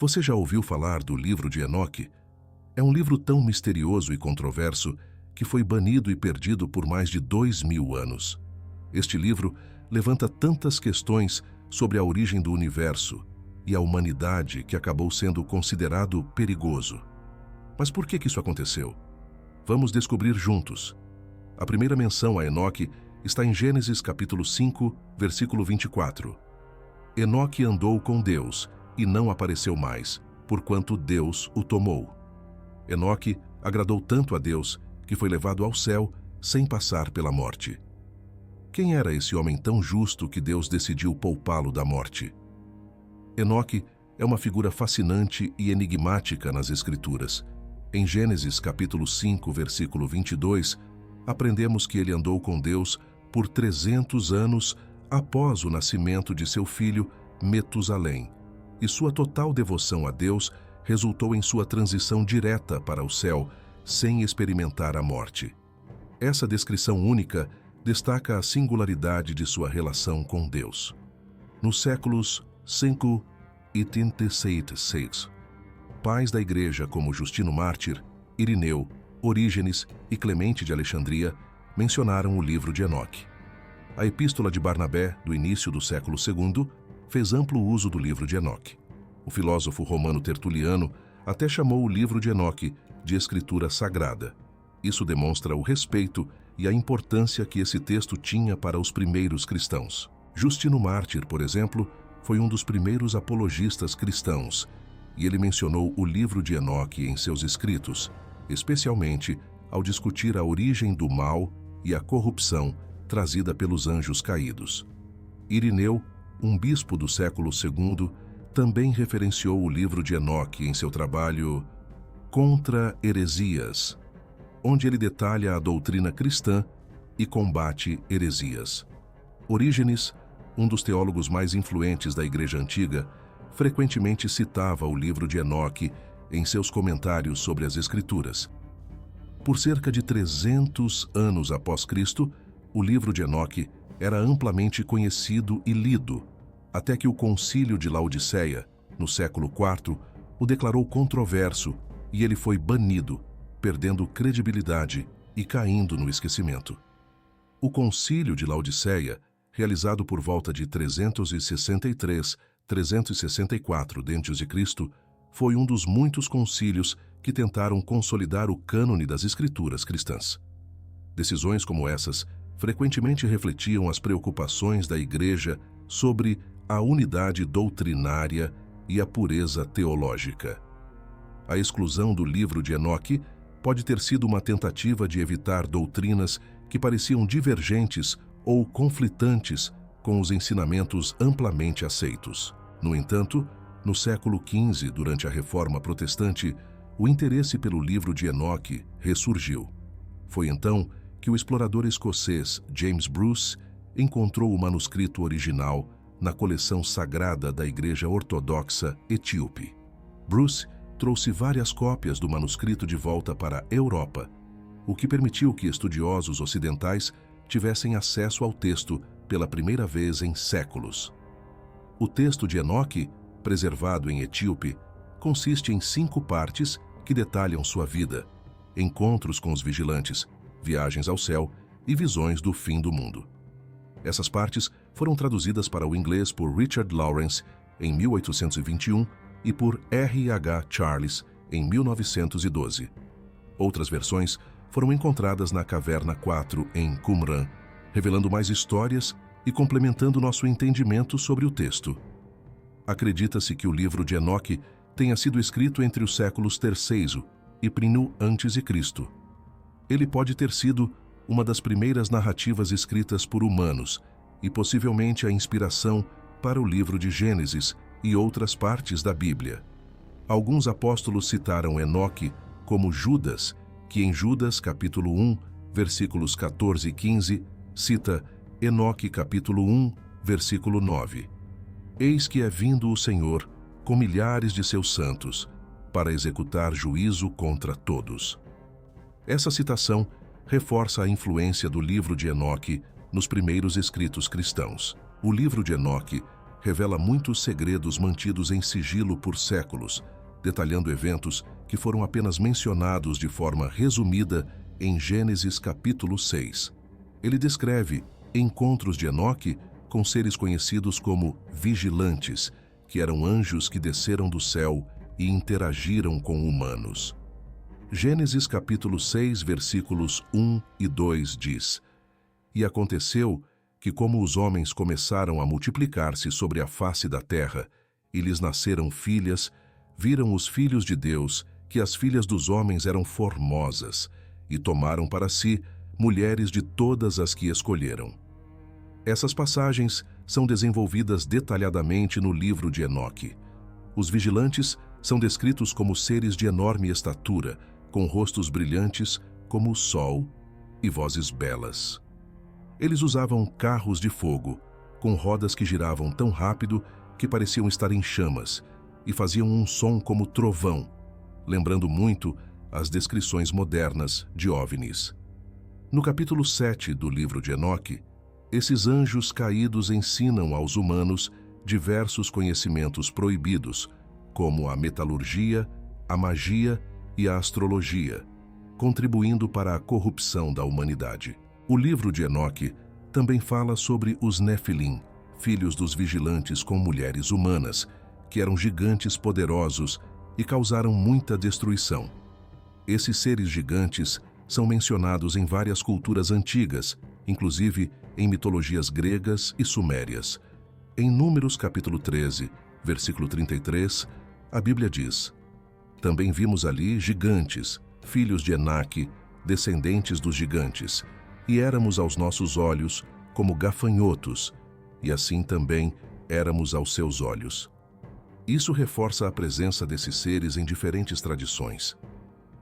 Você já ouviu falar do livro de Enoque? É um livro tão misterioso e controverso que foi banido e perdido por mais de 2000 anos. Este livro levanta tantas questões sobre a origem do universo e a humanidade que acabou sendo considerado perigoso. Mas por que isso aconteceu? Vamos descobrir juntos. A primeira menção a Enoque está em Gênesis capítulo 5, versículo 24. Enoque andou com Deus e não apareceu mais, porquanto Deus o tomou. Enoque agradou tanto a Deus que foi levado ao céu sem passar pela morte. Quem era esse homem tão justo que Deus decidiu poupá-lo da morte? Enoque é uma figura fascinante e enigmática nas Escrituras. Em Gênesis capítulo 5, versículo 22, aprendemos que ele andou com Deus por 300 anos após o nascimento de seu filho Metusalém, e sua total devoção a Deus resultou em sua transição direta para o céu, sem experimentar a morte. Essa descrição única destaca a singularidade de sua relação com Deus. Nos séculos 5 e 36, pais da Igreja como Justino Mártir, Irineu, Orígenes e Clemente de Alexandria mencionaram o livro de Enoque. A Epístola de Barnabé, do início do século II, fez amplo uso do livro de Enoque. O filósofo romano Tertuliano até chamou o livro de Enoque de escritura sagrada. Isso demonstra o respeito e a importância que esse texto tinha para os primeiros cristãos. Justino Mártir, por exemplo, foi um dos primeiros apologistas cristãos, e ele mencionou o livro de Enoque em seus escritos, especialmente ao discutir a origem do mal e a corrupção trazida pelos anjos caídos. Irineu, um bispo do século II, também referenciou o livro de Enoque em seu trabalho Contra Heresias, onde ele detalha a doutrina cristã e combate heresias. Orígenes, um dos teólogos mais influentes da Igreja Antiga, frequentemente citava o livro de Enoque em seus comentários sobre as Escrituras. Por cerca de 300 anos após Cristo, o livro de Enoque era amplamente conhecido e lido, até que o Concílio de Laodiceia, no século IV, o declarou controverso e ele foi banido, perdendo credibilidade e caindo no esquecimento. O Concílio de Laodiceia, realizado por volta de 364 d.C., foi um dos muitos concílios que tentaram consolidar o cânone das Escrituras cristãs. Decisões como essas frequentemente refletiam as preocupações da Igreja sobre a unidade doutrinária e a pureza teológica. A exclusão do livro de Enoque pode ter sido uma tentativa de evitar doutrinas que pareciam divergentes ou conflitantes com os ensinamentos amplamente aceitos. No entanto, no século XV, durante a Reforma Protestante, o interesse pelo livro de Enoque ressurgiu. Foi então que o explorador escocês James Bruce encontrou o manuscrito original na coleção sagrada da Igreja Ortodoxa Etíope. Bruce trouxe várias cópias do manuscrito de volta para a Europa, o que permitiu que estudiosos ocidentais tivessem acesso ao texto pela primeira vez em séculos. O texto de Enoque, preservado em Etíope, consiste em 5 partes que detalham sua vida, encontros com os vigilantes, viagens ao céu e visões do fim do mundo. Essas partes foram traduzidas para o inglês por Richard Lawrence em 1821 e por R.H. Charles em 1912. Outras versões foram encontradas na Caverna 4 em Qumran, revelando mais histórias e complementando nosso entendimento sobre o texto. Acredita-se que o livro de Enoque tenha sido escrito entre os séculos III e I a.C. Ele pode ter sido uma das primeiras narrativas escritas por humanos e possivelmente a inspiração para o livro de Gênesis e outras partes da Bíblia. Alguns apóstolos citaram Enoque como Judas, que em Judas capítulo 1, versículos 14 e 15, cita Enoque capítulo 1, versículo 9. Eis que é vindo o Senhor com milhares de seus santos, para executar juízo contra todos. Essa citação reforça a influência do livro de Enoque nos primeiros escritos cristãos. O livro de Enoque revela muitos segredos mantidos em sigilo por séculos, detalhando eventos que foram apenas mencionados de forma resumida em Gênesis capítulo 6. Ele descreve encontros de Enoque com seres conhecidos como vigilantes, que eram anjos que desceram do céu e interagiram com humanos. Gênesis capítulo 6, versículos 1 e 2 diz: E aconteceu que, como os homens começaram a multiplicar-se sobre a face da terra, e lhes nasceram filhas, viram os filhos de Deus que as filhas dos homens eram formosas, e tomaram para si mulheres de todas as que escolheram. Essas passagens são desenvolvidas detalhadamente no livro de Enoque. Os vigilantes são descritos como seres de enorme estatura, com rostos brilhantes como o sol e vozes belas. Eles usavam carros de fogo, com rodas que giravam tão rápido que pareciam estar em chamas, e faziam um som como trovão, lembrando muito as descrições modernas de OVNIs. No capítulo 7 do livro de Enoque, esses anjos caídos ensinam aos humanos diversos conhecimentos proibidos, como a metalurgia, a magia e a astrologia, contribuindo para a corrupção da humanidade. O livro de Enoque também fala sobre os Nefilim, filhos dos vigilantes com mulheres humanas, que eram gigantes poderosos e causaram muita destruição. Esses seres gigantes são mencionados em várias culturas antigas, inclusive em mitologias gregas e sumérias. Em Números capítulo 13, versículo 33, a Bíblia diz: Também vimos ali gigantes, filhos de Enaque, descendentes dos gigantes, e éramos aos nossos olhos como gafanhotos, e assim também éramos aos seus olhos. Isso reforça a presença desses seres em diferentes tradições.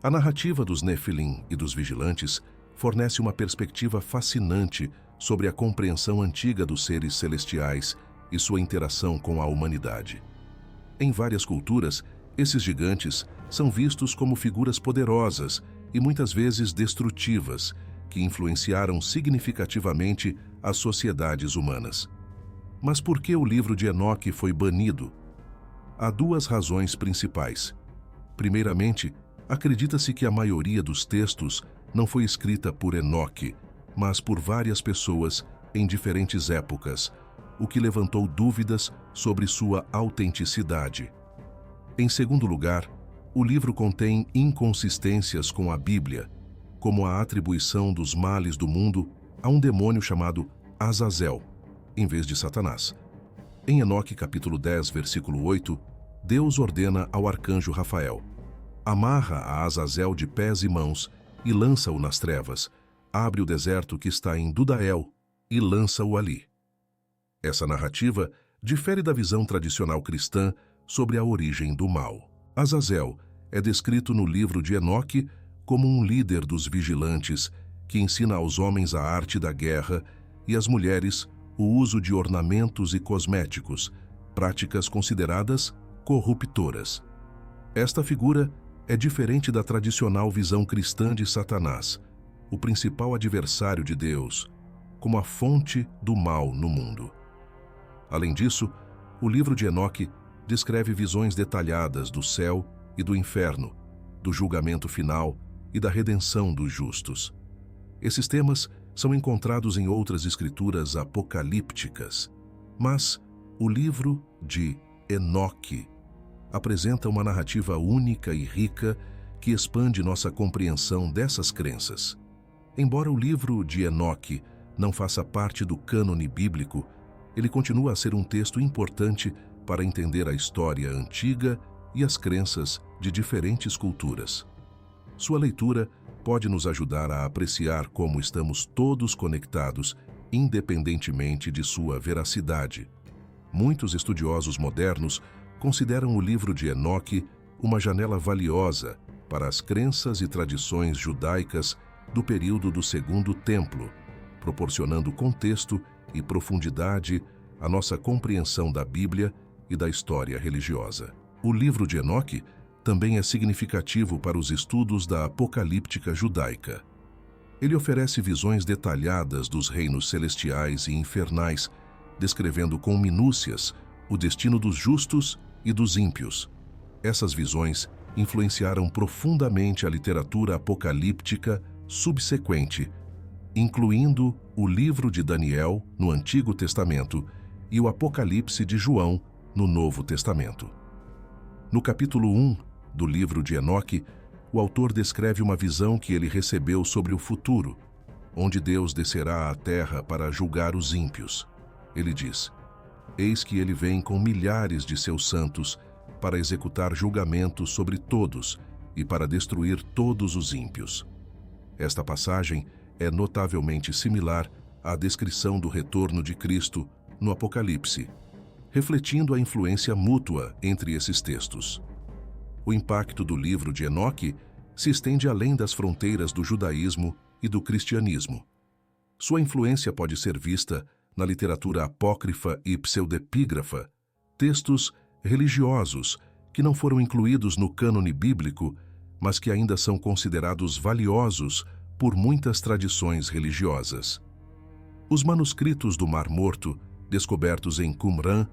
A narrativa dos Nefilim e dos vigilantes fornece uma perspectiva fascinante sobre a compreensão antiga dos seres celestiais e sua interação com a humanidade. Em várias culturas, esses gigantes são vistos como figuras poderosas e muitas vezes destrutivas, que influenciaram significativamente as sociedades humanas. Mas por que o livro de Enoque foi banido? Há duas razões principais. Primeiramente, acredita-se que a maioria dos textos não foi escrita por Enoque, mas por várias pessoas em diferentes épocas, o que levantou dúvidas sobre sua autenticidade. Em segundo lugar, o livro contém inconsistências com a Bíblia, como a atribuição dos males do mundo a um demônio chamado Azazel, em vez de Satanás. Em Enoque capítulo 10, versículo 8, Deus ordena ao arcanjo Rafael: amarra a Azazel de pés e mãos e lança-o nas trevas, abre o deserto que está em Dudael e lança-o ali. Essa narrativa difere da visão tradicional cristã sobre a origem do mal. Azazel é descrito no livro de Enoque como um líder dos vigilantes que ensina aos homens a arte da guerra e às mulheres o uso de ornamentos e cosméticos, práticas consideradas corruptoras. Esta figura é diferente da tradicional visão cristã de Satanás, o principal adversário de Deus, como a fonte do mal no mundo. Além disso, o livro de Enoque descreve visões detalhadas do céu e do inferno, do julgamento final e da redenção dos justos. Esses temas são encontrados em outras escrituras apocalípticas, mas o livro de Enoque apresenta uma narrativa única e rica que expande nossa compreensão dessas crenças. Embora o livro de Enoque não faça parte do cânone bíblico, ele continua a ser um texto importante para entender a história antiga e as crenças de diferentes culturas. Sua leitura pode nos ajudar a apreciar como estamos todos conectados, independentemente de sua veracidade. Muitos estudiosos modernos consideram o livro de Enoque uma janela valiosa para as crenças e tradições judaicas do período do Segundo Templo, proporcionando contexto e profundidade à nossa compreensão da Bíblia e da história religiosa. O livro de Enoque também é significativo para os estudos da apocalíptica judaica. Ele oferece visões detalhadas dos reinos celestiais e infernais, descrevendo com minúcias o destino dos justos e dos ímpios. Essas visões influenciaram profundamente a literatura apocalíptica subsequente, incluindo o livro de Daniel, no Antigo Testamento, e o Apocalipse de João, no Novo Testamento. No capítulo 1 do livro de Enoque, o autor descreve uma visão que ele recebeu sobre o futuro, onde Deus descerá à terra para julgar os ímpios. Ele diz: "Eis que ele vem com milhares de seus santos para executar julgamento sobre todos e para destruir todos os ímpios." Esta passagem é notavelmente similar à descrição do retorno de Cristo no Apocalipse, refletindo a influência mútua entre esses textos. O impacto do livro de Enoque se estende além das fronteiras do judaísmo e do cristianismo. Sua influência pode ser vista na literatura apócrifa e pseudepígrafa, textos religiosos que não foram incluídos no cânone bíblico, mas que ainda são considerados valiosos por muitas tradições religiosas. Os manuscritos do Mar Morto, descobertos em Qumran,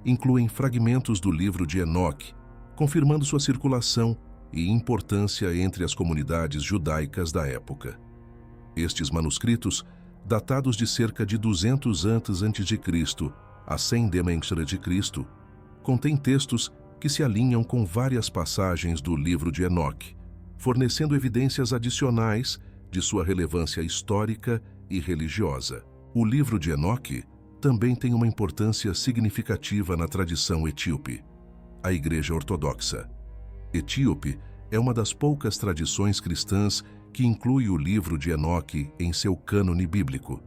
incluem fragmentos do livro de Enoque, confirmando sua circulação e importância entre as comunidades judaicas da época. Estes manuscritos, datados de cerca de 200 a.C. a 100 d.C., contêm textos que se alinham com várias passagens do livro de Enoque, fornecendo evidências adicionais de sua relevância histórica e religiosa. O livro de Enoque também tem uma importância significativa na tradição etíope, a Igreja Ortodoxa. Etíope é uma das poucas tradições cristãs que inclui o livro de Enoque em seu cânone bíblico.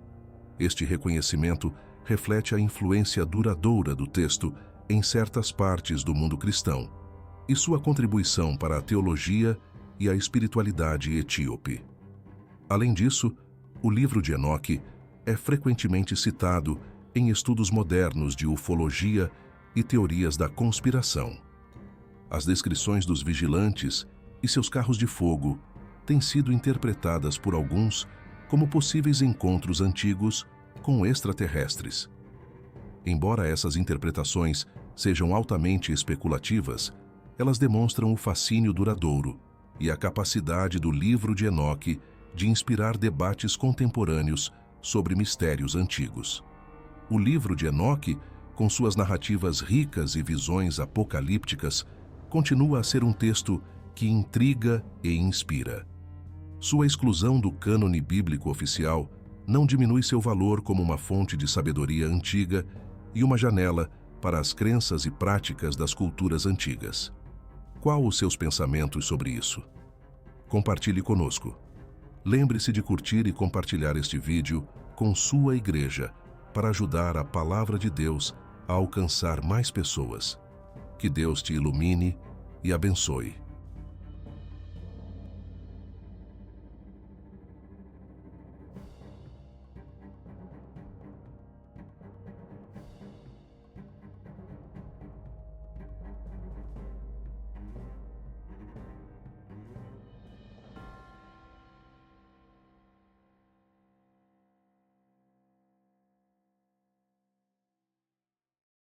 Este reconhecimento reflete a influência duradoura do texto em certas partes do mundo cristão e sua contribuição para a teologia e a espiritualidade etíope. Além disso, o livro de Enoque é frequentemente citado em estudos modernos de ufologia e teorias da conspiração. As descrições dos vigilantes e seus carros de fogo têm sido interpretadas por alguns como possíveis encontros antigos com extraterrestres. Embora essas interpretações sejam altamente especulativas, elas demonstram o fascínio duradouro e a capacidade do livro de Enoque de inspirar debates contemporâneos sobre mistérios antigos. O livro de Enoque, com suas narrativas ricas e visões apocalípticas, continua a ser um texto que intriga e inspira. Sua exclusão do cânone bíblico oficial não diminui seu valor como uma fonte de sabedoria antiga e uma janela para as crenças e práticas das culturas antigas. Qual os seus pensamentos sobre isso? Compartilhe conosco. Lembre-se de curtir e compartilhar este vídeo com sua igreja para ajudar a Palavra de Deus a alcançar mais pessoas. Que Deus te ilumine e abençoe.